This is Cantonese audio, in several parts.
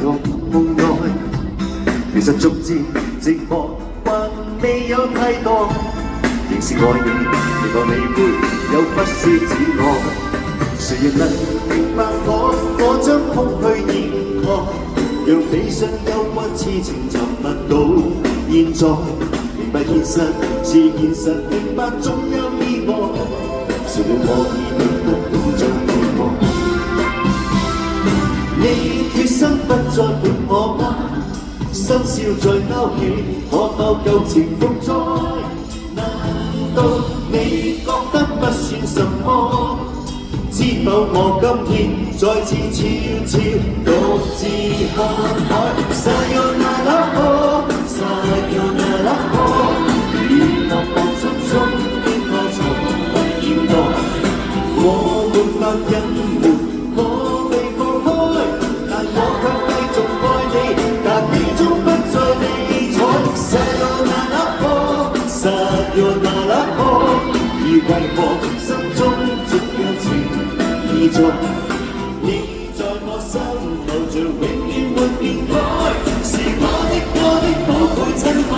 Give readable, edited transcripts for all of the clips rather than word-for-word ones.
落夢內，其實逐漸寂寞還未有太多，仍是愛你，期待你會有不說自愛。誰人能明白我將空虛掩蓋，讓悲傷憂鬱痴情沉默到現在。明白現實是現實，明白總有意外，誰料我已變得更像意外。你決心不再伴我嗎？深宵在勾起，可否舊情復再？難道你覺得不算什麼？知否我今天再次悄悄獨自下海。Sayonara Sayonara， 如落寞心中應該從不掩蓋，我沒法隱瞞，我未放開，但我卻繼續愛你，但你終不再理睬。Sayonara Sayonara， 而為何心中總有情意在？你在我心頭像永遠沒變改，是我的寶貝親愛。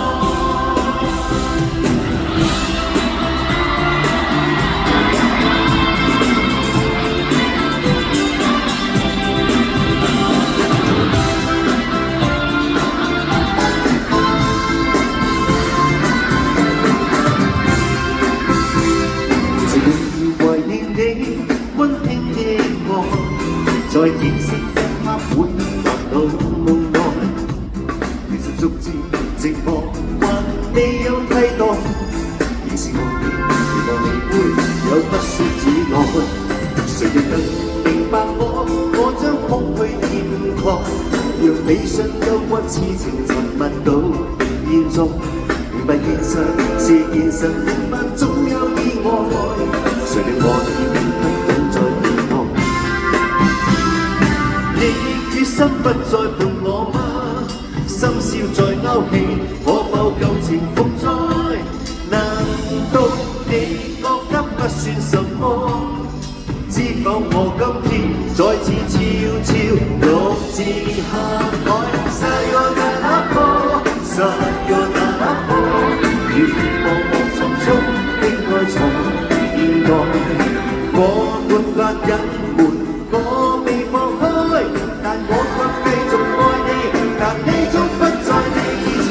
在見識一刻會落到夢內，其實逐漸寂寞還未有替代，仍是愛你，期待你會有不說自愛。誰人能明白我將空虛掩蓋，讓悲傷憂鬱痴情沉默到現在。明白現實是現實，明白總有意外，誰料我已變得更在意愛。你決心不再伴我嗎？深宵在勾起，可否舊情復再？難道你覺得不算什麼？知否我今天再次悄悄獨自下海。Sayonara Sayonara， 如茫茫匆匆應該從現代，我沒法隱瞞，我未放開，但我卻繼續愛你，但你終不再理睬。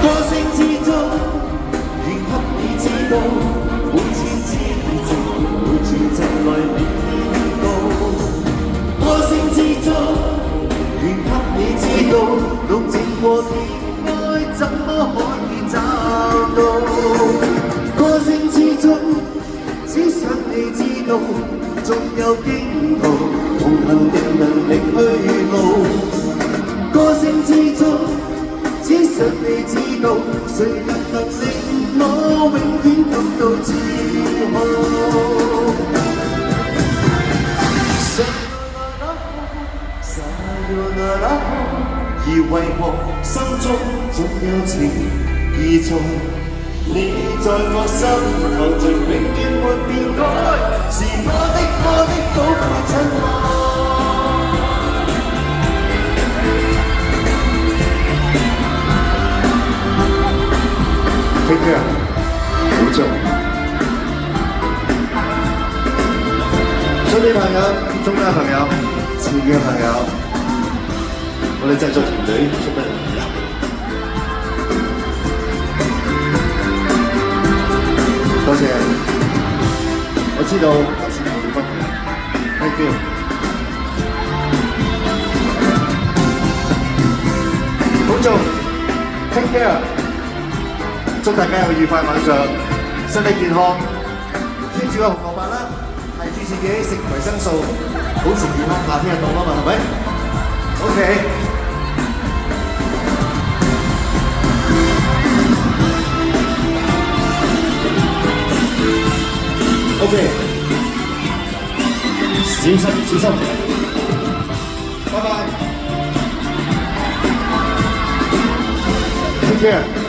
歌聲之中，願給你知道，每次之靜，每次陣來未天高。歌聲之中，願給你知道，動靜和甜愛怎麼可以找到？歌聲之中，只想你知道，縱有驚濤，同行的能力去路。歌聲之中，只想你知道，誰人能令我永遠感到自豪？Sayonara， 而為何心中總有情意在？你在我心頭像永遠沒變改，是我的寶貝親愛。Take care， 保重。身邊朋友、中間朋友、前嘅朋友，我哋製作團隊出得嚟。多謝，我知道頭先有啲不同 ，thank you。保重 ，take care， 祝大家有愉快晚上，身體健康，keep 住個紅蘿蔔啦，提住自己食維生素，保持健康，夏天就到啦嘛，係咪 ？OK。OK， 小心小心，拜拜 ，take care。